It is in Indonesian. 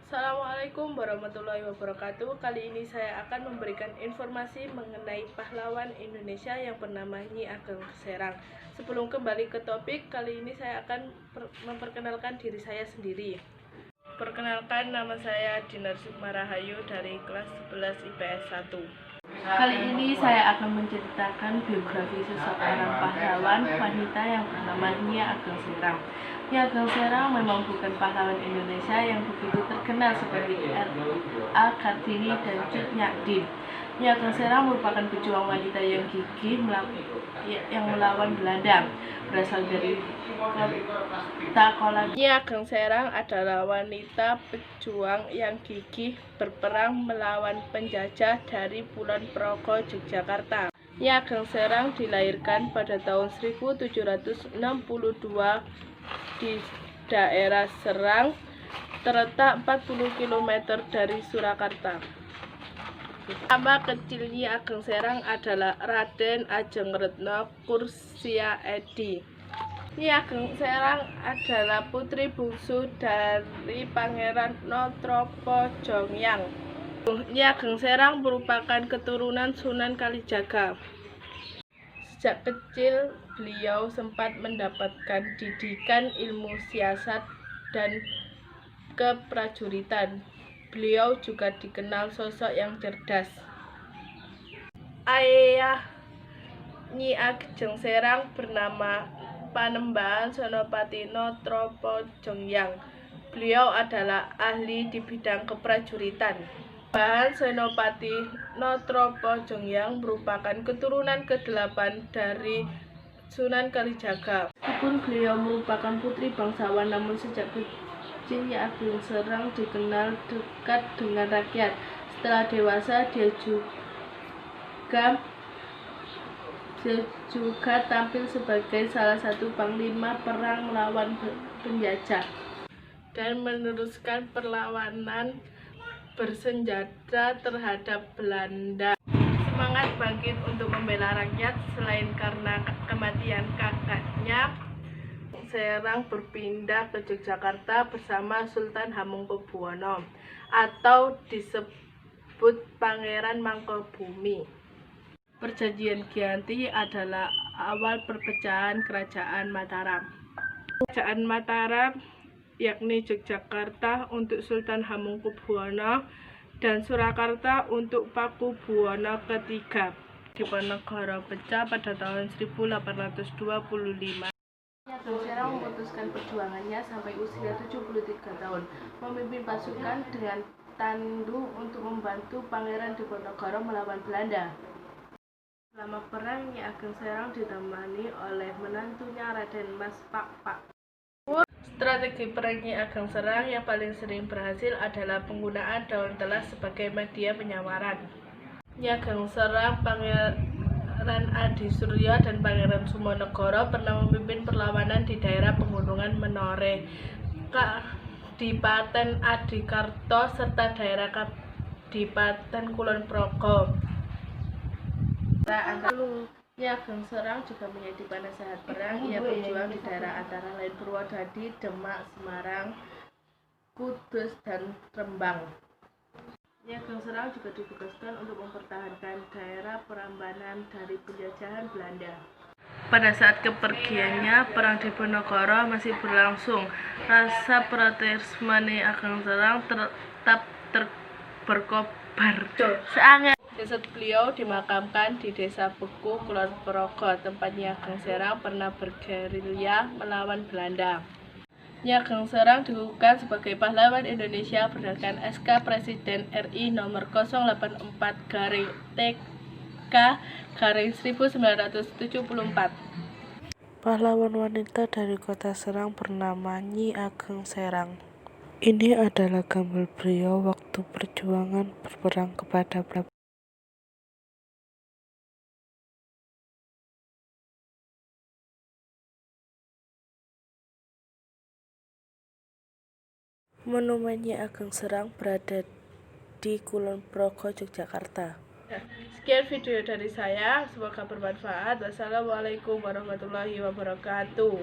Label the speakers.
Speaker 1: Assalamualaikum warahmatullahi wabarakatuh. Kali ini saya akan memberikan informasi mengenai pahlawan Indonesia yang bernama Nyi Ageng Serang. Sebelum kembali ke topik, kali ini saya akan memperkenalkan diri saya sendiri. Perkenalkan, nama saya Dinar Sukmarahayu dari kelas 11 IPS 1. Kali ini saya akan menceritakan biografi seseorang pahlawan wanita yang bernama Nyi Ageng Serang. Nyi Ageng Serang memang bukan pahlawan Indonesia yang begitu terkenal seperti R.A. Kartini dan Cut Nyak-Dien. Nyi Ageng Serang merupakan pejuang wanita yang gigih yang melawan Belanda. Berasal dari kota Kolak. Nyi Ageng Serang adalah wanita pejuang yang gigih berperang melawan penjajah dari Kulon Progo, Yogyakarta. Nyi Ageng Serang dilahirkan pada tahun 1762 di daerah Serang, terletak 40 km dari Surakarta. Nama kecil Nyi Ageng Serang adalah Raden Ajeng Retno Kursia Edi. Nyi Ageng Serang adalah putri bungsu dari Pangeran Notropojongyang. Nyi Ageng Serang merupakan keturunan Sunan Kalijaga. Sejak kecil, beliau sempat mendapatkan didikan ilmu siasat dan keprajuritan. Beliau juga dikenal sosok yang cerdas. Ayah Nyi Ageng Serang bernama Panembahan Senopati Notropojongyang. Beliau adalah ahli di bidang keprajuritan. Panembahan Senopati Notropojongyang merupakan keturunan ke-8 dari Sunan Kalijaga. Meskipun beliau merupakan putri bangsawan, namun sejak kecil Nyi Ageng Serang dikenal dekat dengan rakyat. Setelah dewasa, dia juga tampil sebagai salah satu panglima perang melawan penjajah dan meneruskan perlawanan bersenjata terhadap Belanda. Semangat bangkit untuk membela rakyat. Selain karena kematian kakaknya, Serang berpindah ke Yogyakarta bersama Sultan Hamengkubuwono atau disebut Pangeran Mangkubumi. Perjanjian Giyanti adalah awal perpecahan Kerajaan Mataram. Kerajaan Mataram yakni Yogyakarta untuk Sultan Hamengkubuwono dan Surakarta untuk Pakubuwono III. Diponegoro pecah pada tahun 1825. Nyi Ageng Serang memutuskan perjuangannya sampai usia 73 tahun, memimpin pasukan dengan tandu untuk membantu Pangeran Diponegoro melawan Belanda. Selama perang, Nyi Ageng Serang ditemani oleh menantunya Raden Mas Pakpak. Strategi perang Nyi Ageng Serang yang paling sering berhasil adalah penggunaan daun telas sebagai media penyamaran. Nyi Ageng Serang, Pangeran Adisuryo dan Pangeran Sumonegoro pernah memimpin perlawanan di daerah pegunungan Menore, Kadipaten Adikarto, serta daerah Kadipaten Kulon Progo. Nyi Ageng Serang juga menjadi penasehat perang. Ia berjuang di daerah antara lain Purwodadi, Demak, Semarang, Kudus, dan Rembang. Nyi Ageng Serang juga ditugaskan untuk mempertahankan daerah Prambanan dari penjajahan Belanda. Pada saat kepergiannya, perang Diponegoro masih berlangsung. Rasa protesme Nyi Ageng Serang tetap berkobar. Jasad beliau dimakamkan di Desa Beku, Kulon Progo, tempat Nyi Ageng Serang pernah bergerilya melawan Belanda. Nyi Ageng Serang dikukuhkan sebagai pahlawan Indonesia berdasarkan SK Presiden RI nomor 081-TK-1974.
Speaker 2: Pahlawan wanita dari kota Serang bernama Nyi Ageng Serang. Ini adalah gambar beliau waktu perjuangan berperang kepada Belanda. Monumen Nyi Ageng Serang berada di Kulon Progo, Yogyakarta.
Speaker 1: Sekian video dari saya, semoga bermanfaat. Wassalamualaikum warahmatullahi wabarakatuh.